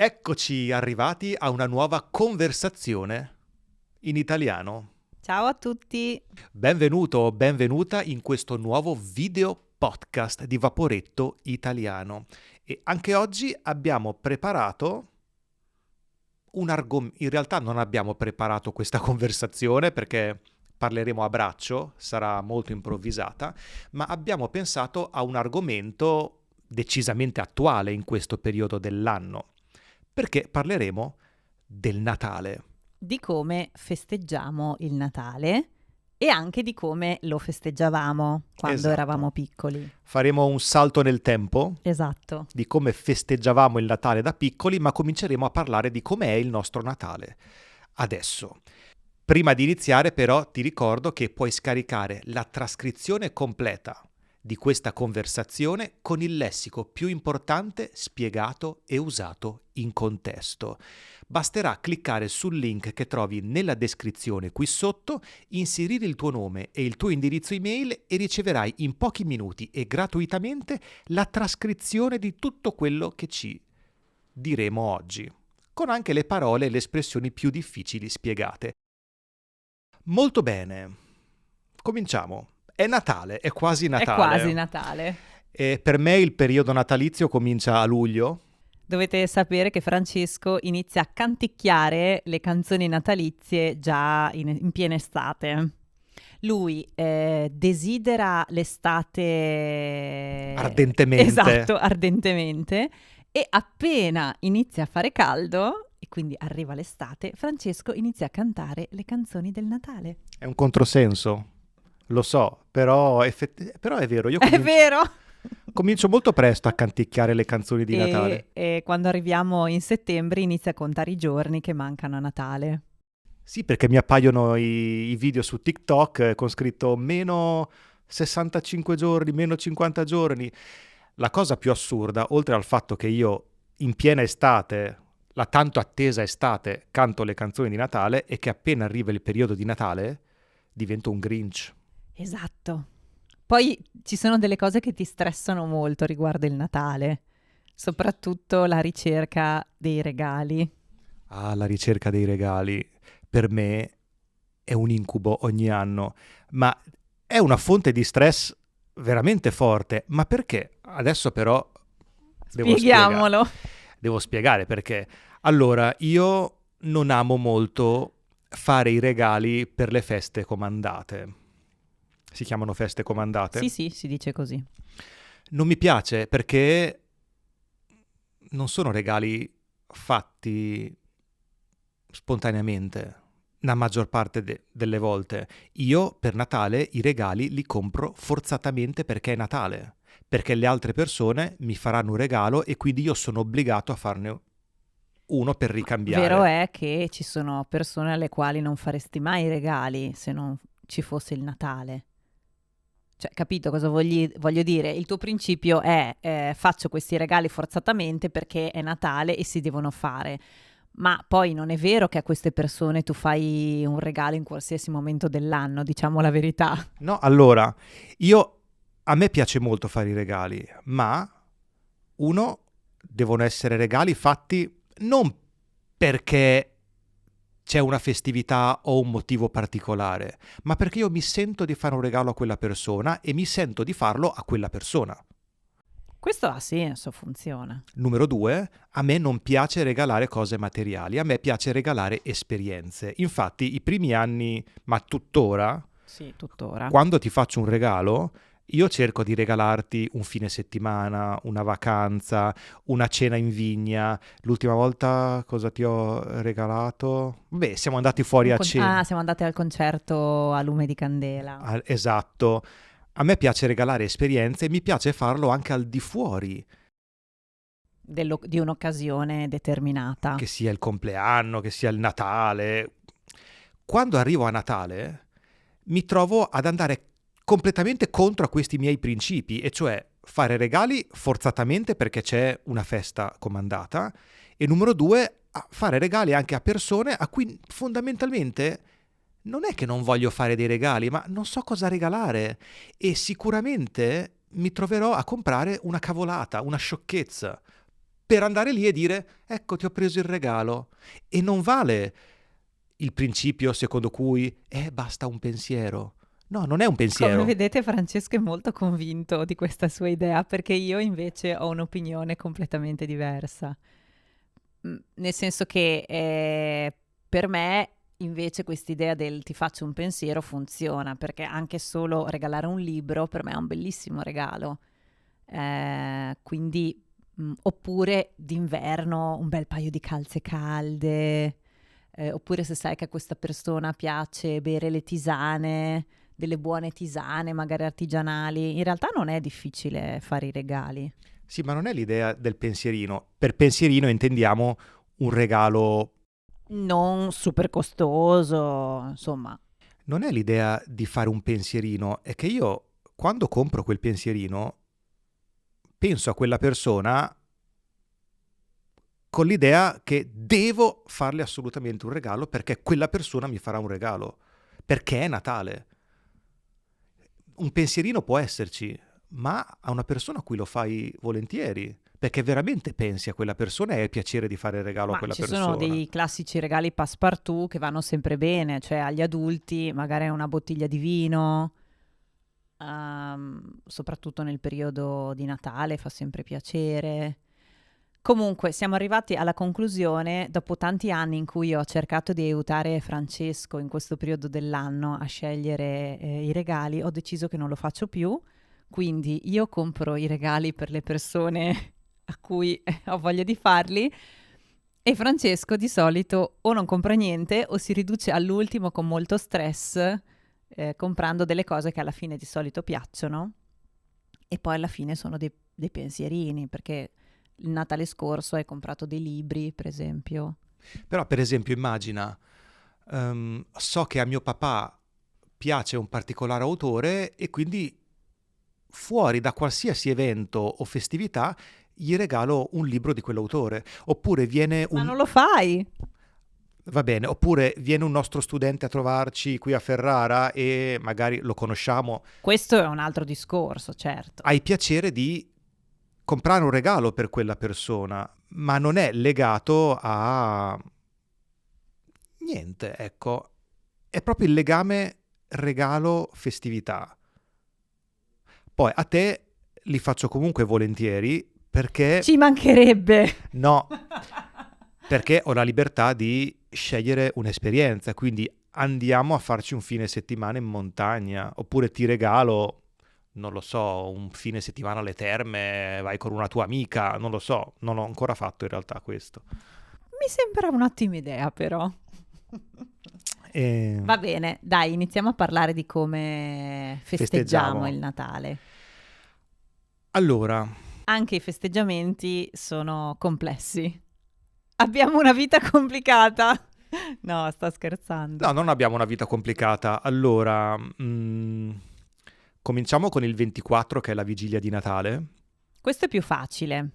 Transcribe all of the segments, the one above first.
Eccoci arrivati a una nuova conversazione in italiano. Ciao a tutti! Benvenuto o benvenuta in questo nuovo video podcast di Vaporetto Italiano. E anche oggi abbiamo preparato un argomento. In realtà non abbiamo preparato questa conversazione perché parleremo a braccio, sarà molto improvvisata, ma abbiamo pensato a un argomento decisamente attuale in questo periodo dell'anno, perché parleremo del Natale. Di come festeggiamo il Natale e anche di come lo festeggiavamo quando eravamo Esatto. piccoli. Faremo un salto nel tempo Esatto. di come festeggiavamo il Natale da piccoli, ma cominceremo a parlare di com'è il nostro Natale adesso. Prima di iniziare, però, ti ricordo che puoi scaricare la trascrizione completa di questa conversazione con il lessico più importante spiegato e usato in contesto. Basterà cliccare sul link che trovi nella descrizione qui sotto, inserire il tuo nome e il tuo indirizzo email e riceverai in pochi minuti e gratuitamente la trascrizione di tutto quello che ci diremo oggi, con anche le parole e le espressioni più difficili spiegate. Molto bene, cominciamo. È Natale, è quasi Natale. È quasi Natale. E per me il periodo natalizio comincia a luglio. Dovete sapere che Francesco inizia a canticchiare le canzoni natalizie già in piena estate. Lui desidera l'estate Ardentemente. Esatto, ardentemente. E appena inizia a fare caldo, e quindi arriva l'estate, Francesco inizia a cantare le canzoni del Natale. È un controsenso, lo so, però è vero, io È vero! comincio molto presto a canticchiare le canzoni di Natale. E quando arriviamo in settembre inizia a contare i giorni che mancano a Natale. Sì, perché mi appaiono i video su TikTok con scritto meno 65 giorni, meno 50 giorni. La cosa più assurda, oltre al fatto che io in piena estate, la tanto attesa estate, canto le canzoni di Natale, è che appena arriva il periodo di Natale divento un Grinch. Esatto. Poi ci sono delle cose che ti stressano molto riguardo il Natale, soprattutto la ricerca dei regali. Ah, la ricerca dei regali per me è un incubo ogni anno, ma è una fonte di stress veramente forte. Ma perché? Adesso però Spieghiamolo. Devo spiegare perché. Allora, io non amo molto fare i regali per le feste comandate. Si chiamano feste comandate? Sì, si dice così. Non mi piace perché non sono regali fatti spontaneamente, la maggior parte delle volte. Io per Natale i regali li compro forzatamente perché è Natale, perché le altre persone mi faranno un regalo e quindi io sono obbligato a farne uno per ricambiare. Vero è che ci sono persone alle quali non faresti mai i regali se non ci fosse il Natale. Cioè, capito cosa voglio dire? Il tuo principio è faccio questi regali forzatamente perché è Natale e si devono fare. Ma poi non è vero che a queste persone tu fai un regalo in qualsiasi momento dell'anno, diciamo la verità. No, allora, a me piace molto fare i regali, ma devono essere regali fatti non perché c'è una festività o un motivo particolare, ma perché io mi sento di fare un regalo a quella persona e mi sento di farlo a quella persona. Questo ha senso, funziona. Numero 2, a me non piace regalare cose materiali, a me piace regalare esperienze. Infatti, i primi anni, ma tuttora, Sì, tuttora. quando ti faccio un regalo, io cerco di regalarti un fine settimana, una vacanza, una cena in vigna. L'ultima volta cosa ti ho regalato? Beh, siamo andati fuori a cena. Siamo andati al concerto a Lume di Candela. Esatto. A me piace regalare esperienze e mi piace farlo anche al di fuori. Di un'occasione determinata. Che sia il compleanno, che sia il Natale. Quando arrivo a Natale mi trovo ad andare completamente contro a questi miei principi, e cioè fare regali forzatamente perché c'è una festa comandata, e numero 2, fare regali anche a persone a cui fondamentalmente non è che non voglio fare dei regali, ma non so cosa regalare, e sicuramente mi troverò a comprare una cavolata, una sciocchezza. per andare lì e dire ecco ti ho preso il regalo. E non vale il principio secondo cui basta un pensiero. No, non è un Come pensiero. vedete, Francesco è molto convinto di questa sua idea, perché io invece ho un'opinione completamente diversa. Nel senso che per me invece quest'idea del ti faccio un pensiero funziona, perché anche solo regalare un libro per me è un bellissimo regalo. Quindi, oppure d'inverno un bel paio di calze calde, oppure se sai che a questa persona piace bere le tisane, delle buone tisane, magari artigianali. In realtà non è difficile fare i regali. Sì, ma non è l'idea del pensierino. Per pensierino intendiamo un regalo. Non super costoso, insomma. Non è l'idea di fare un pensierino, è che io quando compro quel pensierino penso a quella persona con l'idea che devo farle assolutamente un regalo perché quella persona mi farà un regalo, perché è Natale. Un pensierino può esserci, ma a una persona a cui lo fai volentieri, perché veramente pensi a quella persona e hai piacere di fare il regalo a Ma quella ci sono persona. dei classici regali passepartout che vanno sempre bene, cioè agli adulti magari una bottiglia di vino, soprattutto nel periodo di Natale fa sempre piacere. Comunque siamo arrivati alla conclusione, dopo tanti anni in cui ho cercato di aiutare Francesco in questo periodo dell'anno a scegliere i regali, ho deciso che non lo faccio più, quindi io compro i regali per le persone a cui ho voglia di farli e Francesco di solito o non compra niente o si riduce all'ultimo con molto stress, comprando delle cose che alla fine di solito piacciono e poi alla fine sono dei pensierini, perché il Natale scorso hai comprato dei libri, per esempio. Però per esempio immagina, so che a mio papà piace un particolare autore e quindi fuori da qualsiasi evento o festività gli regalo un libro di quell'autore. Oppure viene Ma un... non lo fai? Va bene, oppure viene un nostro studente a trovarci qui a Ferrara e magari lo conosciamo, Questo è un altro discorso, certo. hai piacere di comprare un regalo per quella persona, ma non è legato a niente, ecco. È proprio il legame regalo-festività. Poi a te li faccio comunque volentieri perché Ci mancherebbe. no, perché ho la libertà di scegliere un'esperienza, quindi andiamo a farci un fine settimana in montagna, oppure ti regalo, non lo so, un fine settimana alle terme, vai con una tua amica, non lo so, non ho ancora fatto in realtà questo. Mi sembra un'ottima idea, però. E Va bene, dai, iniziamo a parlare di come festeggiamo festeggiamo. il Natale. Allora, Anche i festeggiamenti sono complessi. Abbiamo una vita complicata. No, sto scherzando. no, non abbiamo una vita complicata. Allora, cominciamo con il 24 che è la vigilia di Natale. Questo è più facile,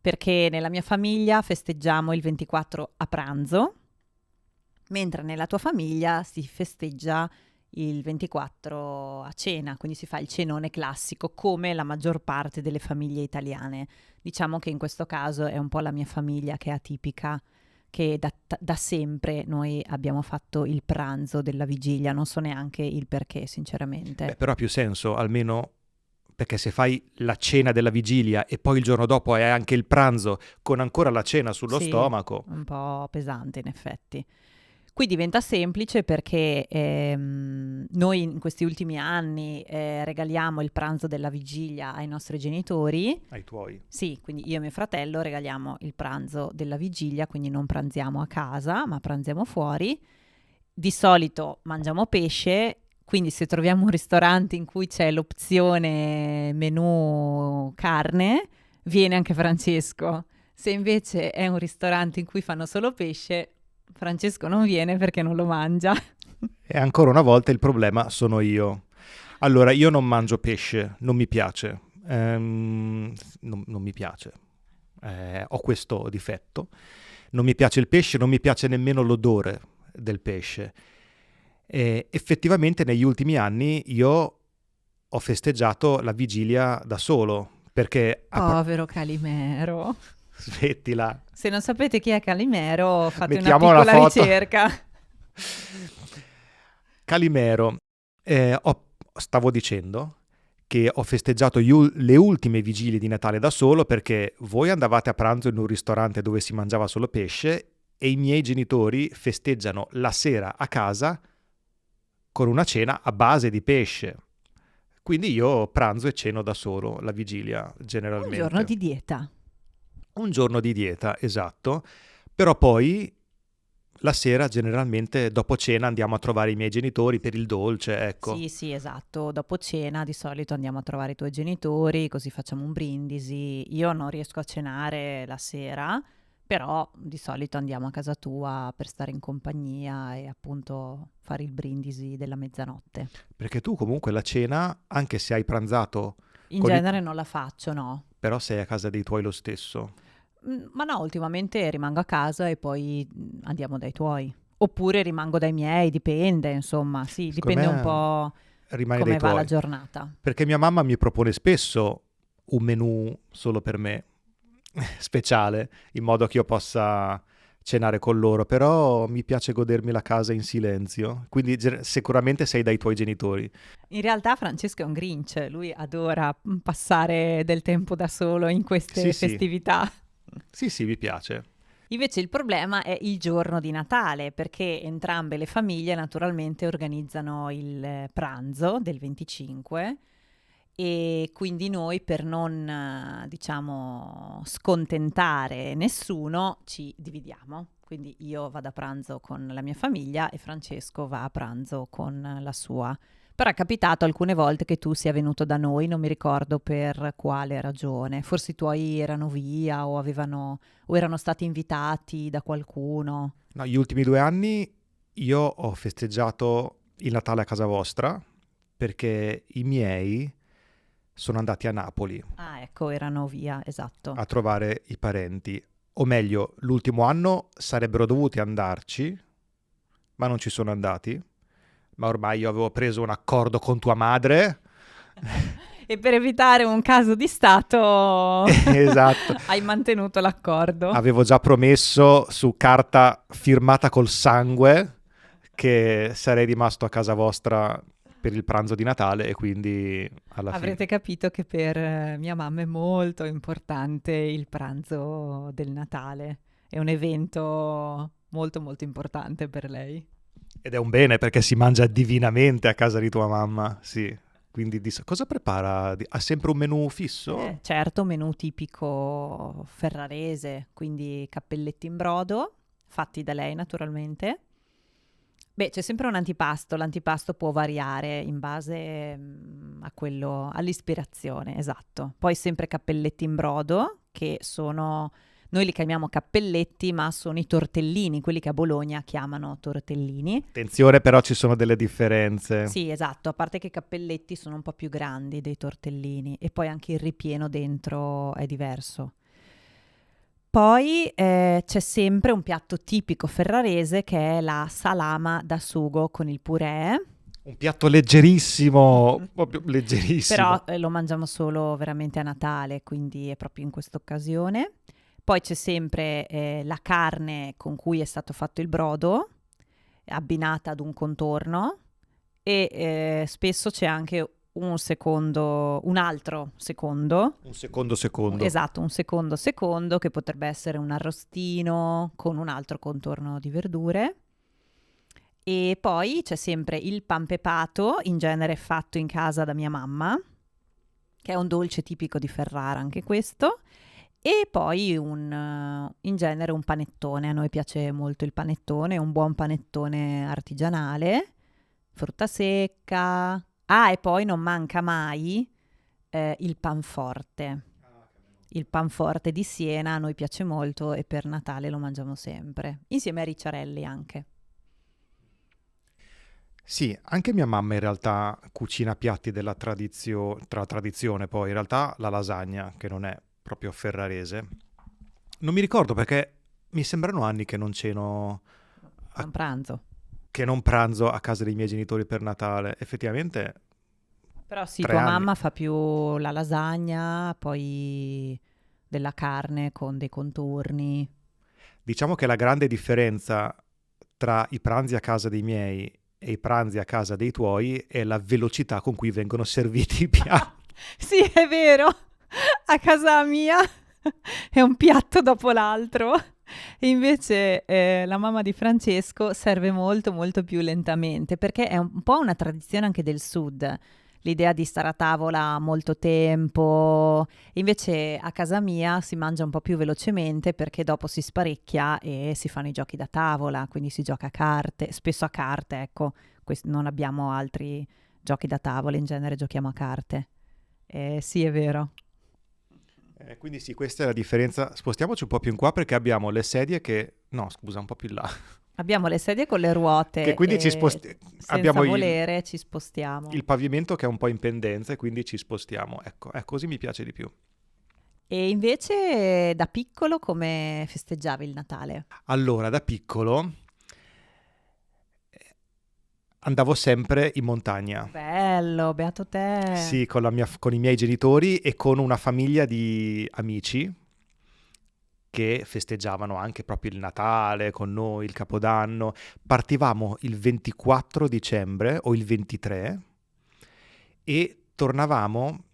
perché nella mia famiglia festeggiamo il 24 a pranzo, mentre nella tua famiglia si festeggia il 24 a cena, quindi si fa il cenone classico come la maggior parte delle famiglie italiane. Diciamo che in questo caso è un po' la mia famiglia che è atipica, che da sempre noi abbiamo fatto il pranzo della vigilia, non so neanche il perché, sinceramente. Beh, però ha più senso, almeno perché se fai la cena della vigilia e poi il giorno dopo hai anche il pranzo con ancora la cena sullo Sì, stomaco. un po' pesante in effetti. Qui diventa semplice perché noi in questi ultimi anni regaliamo il pranzo della vigilia ai nostri genitori. Ai tuoi. Sì, quindi io e mio fratello regaliamo il pranzo della vigilia, quindi non pranziamo a casa, ma pranziamo fuori. Di solito mangiamo pesce, quindi se troviamo un ristorante in cui c'è l'opzione menù carne, viene anche Francesco. Se invece è un ristorante in cui fanno solo pesce, Francesco non viene perché non lo mangia. E ancora una volta il problema sono io. Allora, io non mangio pesce, non mi piace. Non mi piace. Ho questo difetto. Non mi piace il pesce, non mi piace nemmeno l'odore del pesce. E effettivamente negli ultimi anni io ho festeggiato la vigilia da solo, perché Povero Calimero. Smettila. Se non sapete chi è Calimero, fate una Mettiamo la piccola foto. ricerca. Calimero, stavo dicendo che ho festeggiato le ultime vigilie di Natale da solo perché voi andavate a pranzo in un ristorante dove si mangiava solo pesce e i miei genitori festeggiano la sera a casa con una cena a base di pesce. Quindi io pranzo e ceno da solo la vigilia, Un giorno generalmente. di dieta. Un giorno di dieta, esatto. Però poi la sera, generalmente, dopo cena andiamo a trovare i miei genitori per il dolce, ecco. Sì, sì, esatto. Dopo cena di solito andiamo a trovare i tuoi genitori, così facciamo un brindisi. Io non riesco a cenare la sera, però di solito andiamo a casa tua per stare in compagnia e appunto fare il brindisi della mezzanotte. Perché tu comunque la cena, anche se hai pranzato In con i... genere non la faccio, no. però sei a casa dei tuoi lo stesso. Ma no, ultimamente rimango a casa e poi andiamo dai tuoi. Oppure rimango dai miei, dipende, insomma, sì, Secondo dipende un me po' rimani dai come va la tuoi. giornata. Perché mia mamma mi propone spesso un menù solo per me, speciale, in modo che io possa cenare con loro, però mi piace godermi la casa in silenzio, quindi sicuramente sei dai tuoi genitori. In realtà Francesco è un Grinch, lui adora passare del tempo da solo in Sì, queste sì, festività. sì, sì, mi piace. Invece il problema è il giorno di Natale, perché entrambe le famiglie naturalmente organizzano il pranzo del 25 e quindi noi per non, diciamo, scontentare nessuno ci dividiamo. Quindi io vado a pranzo con la mia famiglia e Francesco va a pranzo con la sua. Però è capitato alcune volte che tu sia venuto da noi, non mi ricordo per quale ragione. Forse i tuoi erano via o erano stati invitati da qualcuno. No, gli ultimi 2 anni io ho festeggiato il Natale a casa vostra perché i miei sono andati a Napoli Ah, ecco, erano via, a esatto. trovare i parenti. O meglio, l'ultimo anno sarebbero dovuti andarci, ma non ci sono andati. Ma ormai io avevo preso un accordo con tua madre. E per evitare un caso di stato Esatto. hai mantenuto l'accordo. Avevo già promesso su carta firmata col sangue che sarei rimasto a casa vostra per il pranzo di Natale e quindi alla fine. Avrete capito che per mia mamma è molto importante il pranzo del Natale. È un evento molto molto importante per lei. Ed è un bene perché si mangia divinamente a casa di tua mamma, sì. Quindi cosa prepara? Ha sempre un menù fisso? Certo, menù tipico ferrarese, quindi cappelletti in brodo, fatti da lei naturalmente. Beh, c'è sempre un antipasto, l'antipasto può variare in base a quello, all'ispirazione, esatto. Poi sempre cappelletti in brodo, che sono, noi li chiamiamo cappelletti, ma sono i tortellini, quelli che a Bologna chiamano tortellini. Attenzione, però ci sono delle differenze. Sì, esatto, a parte che i cappelletti sono un po' più grandi dei tortellini e poi anche il ripieno dentro è diverso. Poi c'è sempre un piatto tipico ferrarese che è la salama da sugo con il purè. Un piatto leggerissimo, proprio leggerissimo. Però lo mangiamo solo veramente a Natale, quindi è proprio in questa occasione. Poi c'è sempre la carne con cui è stato fatto il brodo, abbinata ad un contorno e spesso c'è anche un altro secondo. Un secondo secondo. Esatto, un secondo secondo che potrebbe essere un arrostino con un altro contorno di verdure. E poi c'è sempre il pan pepato, in genere fatto in casa da mia mamma, che è un dolce tipico di Ferrara anche questo. E poi in genere un panettone, a noi piace molto il panettone, un buon panettone artigianale, frutta secca. Ah, e poi non manca mai il panforte. Il panforte di Siena a noi piace molto e per Natale lo mangiamo sempre, insieme ai ricciarelli anche. Sì, anche mia mamma in realtà cucina piatti della tradizione, poi in realtà la lasagna, che non è proprio ferrarese. Non mi ricordo perché mi sembrano anni che non ceno, a- Non pranzo. che non pranzo a casa dei miei genitori per Natale. Effettivamente Però sì, tre tua anni. mamma fa più la lasagna, poi della carne con dei contorni. Diciamo che la grande differenza tra i pranzi a casa dei miei e i pranzi a casa dei tuoi è la velocità con cui vengono serviti i piatti. Sì, è vero, a casa mia è un piatto dopo l'altro. E invece la mamma di Francesco serve molto molto più lentamente, perché è un po' una tradizione anche del sud, l'idea di stare a tavola molto tempo. Invece a casa mia si mangia un po' più velocemente perché dopo si sparecchia e si fanno i giochi da tavola, quindi si gioca a carte, spesso a carte, ecco, non abbiamo altri giochi da tavola, in genere giochiamo a carte. Sì, è vero. Quindi sì, questa è la differenza. Spostiamoci un po' più in qua perché abbiamo le sedie che... No, scusa, un po' più in là. Abbiamo le sedie con le Che ruote quindi e senza abbiamo volere ci spostiamo. il pavimento che è un po' in pendenza e quindi ci spostiamo. Ecco, così mi piace di più. E invece da piccolo come festeggiavi il Natale? Allora, da piccolo andavo sempre in montagna. Bello, beato te. Sì, con i miei genitori e con una famiglia di amici che festeggiavano anche proprio il Natale con noi, il Capodanno. Partivamo il 24 dicembre o il 23 e tornavamo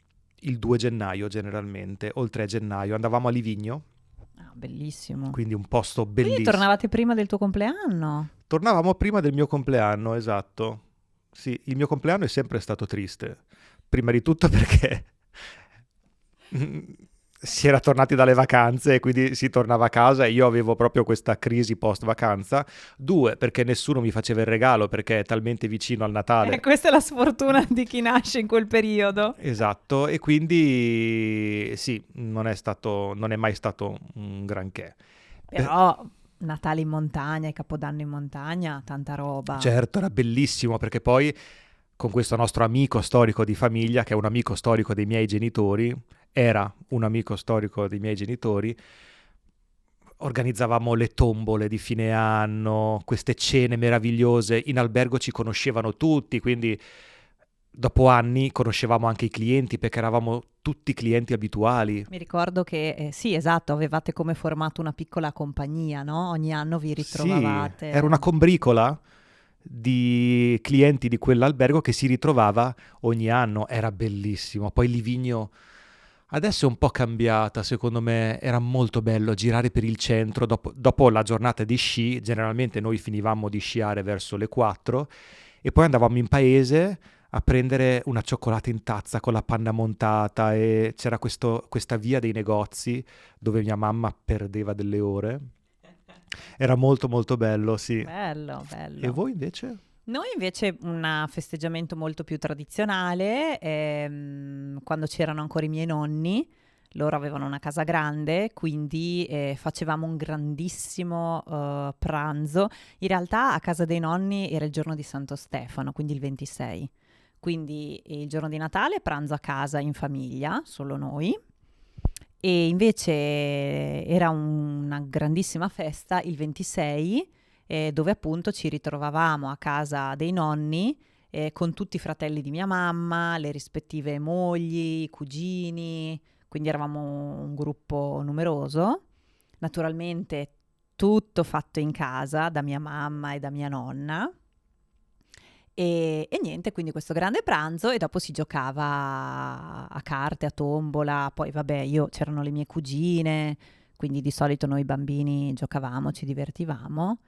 il 2 gennaio generalmente, o il 3 gennaio. Andavamo a Livigno, Ah, bellissimo. quindi un posto Quindi bellissimo. tornavate prima del tuo compleanno? Tornavamo prima del mio compleanno, esatto. Sì, il mio compleanno è sempre stato triste. Prima di tutto perché si era tornati dalle vacanze e quindi si tornava a casa e io avevo proprio questa crisi post vacanza. Due, perché nessuno mi faceva il regalo perché è talmente vicino al Natale. Questa è la sfortuna di chi nasce in quel periodo. Esatto, e quindi sì, non è mai stato un granché. Però Natale in montagna e Capodanno in montagna, tanta roba. Certo, era bellissimo perché poi con questo nostro amico storico di famiglia, che è un amico storico dei miei genitori, era un amico storico dei miei genitori, organizzavamo le tombole di fine anno, queste cene meravigliose, in albergo ci conoscevano tutti, quindi dopo anni conoscevamo anche i clienti perché eravamo tutti clienti abituali. Mi ricordo che, sì, esatto, avevate come formato una piccola compagnia, no? Ogni anno vi Sì, era una ritrovavate. combricola di clienti di quell'albergo che si ritrovava ogni anno, era bellissimo. Poi Livigno adesso è un po' cambiata, secondo me era molto bello girare per il centro dopo la giornata di sci, generalmente noi finivamo di sciare verso le 4 e poi andavamo in paese a prendere una cioccolata in tazza con la panna montata e c'era questa via dei negozi dove mia mamma perdeva delle ore. Era molto molto bello, sì. Bello, E bello. voi invece? Noi invece un festeggiamento molto più tradizionale, quando c'erano ancora i miei nonni, loro avevano una casa grande, quindi facevamo un grandissimo pranzo. In realtà a casa dei nonni era il giorno di Santo Stefano, quindi il 26. Quindi il giorno di Natale pranzo a casa in famiglia, solo noi. E invece era una grandissima festa il 26, dove appunto ci ritrovavamo a casa dei nonni con tutti i fratelli di mia mamma, le rispettive mogli, i cugini, quindi eravamo un gruppo numeroso. Naturalmente tutto fatto in casa da mia mamma e da mia nonna. E niente, quindi questo grande pranzo e dopo si giocava a carte, a tombola, poi vabbè, c'erano le mie cugine, quindi di solito noi bambini giocavamo, ci divertivamo,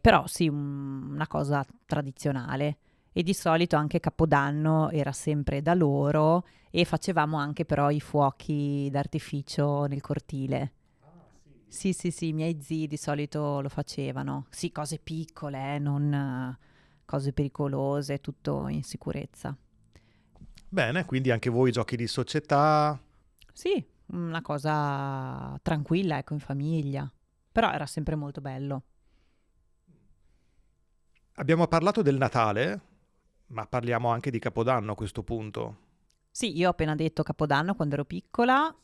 però sì, una cosa tradizionale. E di solito anche Capodanno era sempre da loro e facevamo anche però i fuochi d'artificio nel cortile. Sì, sì, sì, i miei zii di solito lo facevano. Sì, cose piccole, non cose pericolose, tutto in sicurezza. Bene, quindi anche voi giochi di società. Sì, una cosa tranquilla, ecco, in famiglia. Però era sempre molto bello. Abbiamo parlato del Natale, ma parliamo anche di Capodanno a questo punto. Sì, io ho appena detto Capodanno quando ero piccola.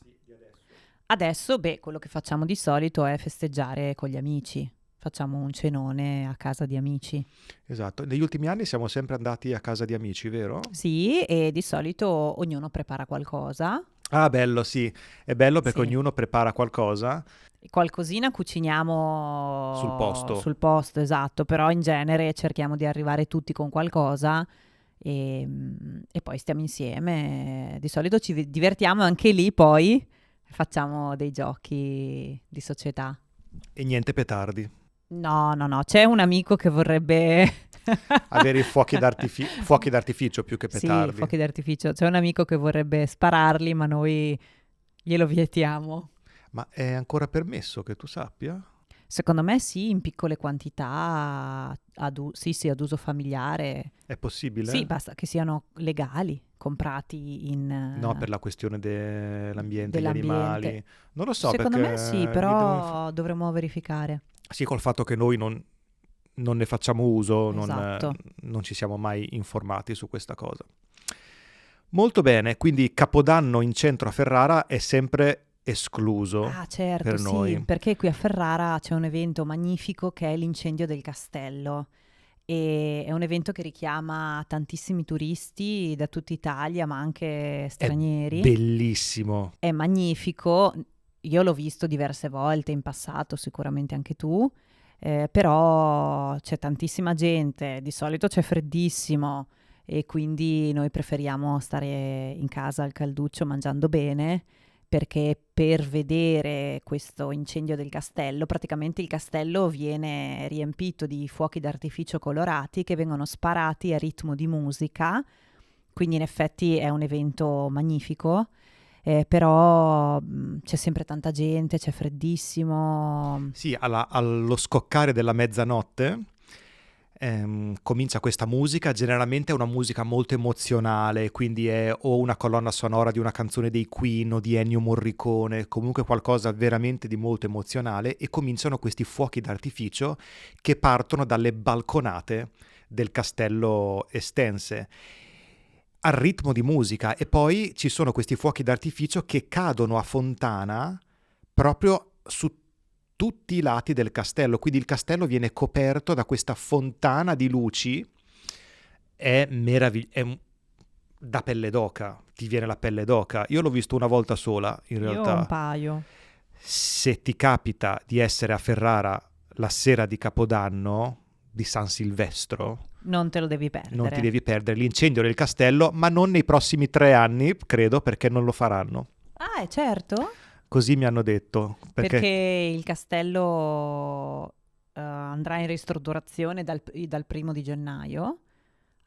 Adesso, beh, quello che facciamo di solito è festeggiare con gli amici. Facciamo un cenone a casa di amici. Esatto, negli ultimi anni siamo sempre andati a casa di amici, vero? Sì, e di solito ognuno prepara qualcosa. Ah, bello, sì, è bello perché Sì. ognuno prepara qualcosa Qualcosina sul cuciniamo posto. sul posto, esatto, però in genere cerchiamo di arrivare tutti con qualcosa e poi stiamo insieme. Di solito divertiamo anche lì, poi facciamo dei giochi di società. E niente petardi. No, no, no, c'è un amico che vorrebbe... Avere i fuochi d'artificio più che Sì, petardi. fuochi d'artificio. C'è un amico che vorrebbe spararli, ma noi glielo vietiamo. Ma è ancora permesso che tu sappia? Secondo me sì, in piccole quantità, sì, sì, ad uso familiare. È Sì, possibile? basta che siano legali, comprati No, per la questione dell'ambiente, gli dell'ambiente. animali. Non lo so Secondo me sì, perché mi devo però dovremmo verificare. Sì, col fatto che noi non ne facciamo uso, Esatto. non ci siamo mai informati su questa cosa. Molto bene, quindi Capodanno in centro a Ferrara è sempre escluso Ah, certo, per sì, noi. perché qui a Ferrara c'è un evento magnifico che è l'incendio del castello. E è un evento che richiama tantissimi turisti da tutta Italia, ma anche È stranieri. bellissimo. È magnifico, io l'ho visto diverse volte in passato, sicuramente anche tu, però c'è tantissima gente, di solito c'è freddissimo e quindi noi preferiamo stare in casa al calduccio mangiando bene perché per vedere questo incendio del castello, praticamente il castello viene riempito di fuochi d'artificio colorati che vengono sparati a ritmo di musica, quindi in effetti è un evento magnifico, però c'è sempre tanta gente, c'è freddissimo. Sì, allo scoccare della mezzanotte comincia questa musica, generalmente è una musica molto emozionale, quindi è o una colonna sonora di una canzone dei Queen o di Ennio Morricone, comunque qualcosa veramente di molto emozionale, e cominciano questi fuochi d'artificio che partono dalle balconate del castello estense al ritmo di musica, e poi ci sono questi fuochi d'artificio che cadono a fontana proprio su tutti i lati del castello, quindi il castello viene coperto da questa fontana di luci. È meraviglioso, da pelle d'oca, ti viene la pelle d'oca. Io l'ho visto una volta sola, in Io ho un realtà. paio. Se ti capita di essere a Ferrara la sera di Capodanno, di San Silvestro, Non te lo devi non ti perdere. devi perdere l'incendio del castello, ma non nei prossimi 3 anni, credo, perché non lo faranno. Ah, è certo? Così mi hanno detto, Perché perché il castello andrà in ristrutturazione dal 1° di gennaio.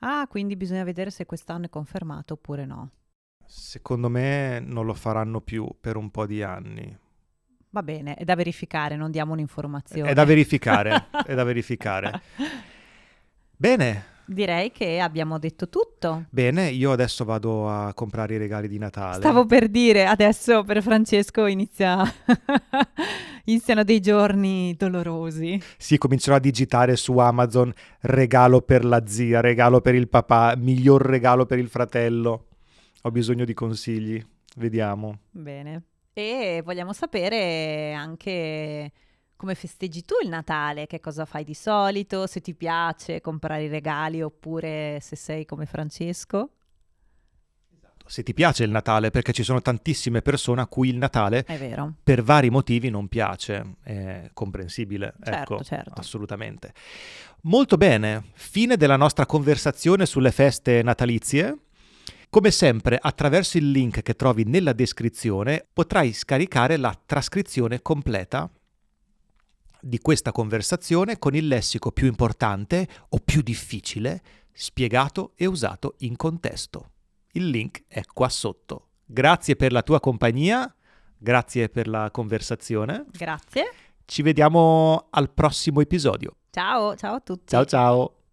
Ah, quindi bisogna vedere se quest'anno è confermato oppure no. secondo me non lo faranno più per un po' di anni. Va bene, è da verificare, non diamo È da un'informazione. verificare, è da verificare. Bene, Direi che abbiamo detto tutto. bene, io adesso vado a comprare i regali di Natale. Stavo per dire, adesso per Francesco iniziano dei giorni dolorosi. Sì, comincerò a digitare su Amazon regalo per la zia, regalo per il papà, miglior regalo per il fratello. Ho bisogno di consigli, vediamo. Bene. E vogliamo sapere anche come festeggi tu il Natale, che cosa fai di solito, se ti piace comprare i regali oppure se sei come Francesco. Se ti piace il Natale, perché ci sono tantissime persone a cui il Natale È vero. per vari motivi non piace, è comprensibile, Certo, ecco, certo. assolutamente. Molto bene, fine della nostra conversazione sulle feste natalizie. Come sempre, attraverso il link che trovi nella descrizione potrai scaricare la trascrizione completa di questa conversazione con il lessico più importante o più difficile, spiegato e usato in contesto. Il link è qua sotto. Grazie per la tua compagnia, grazie per la conversazione. Grazie. Ci vediamo al prossimo episodio. Ciao, ciao a tutti. Ciao ciao!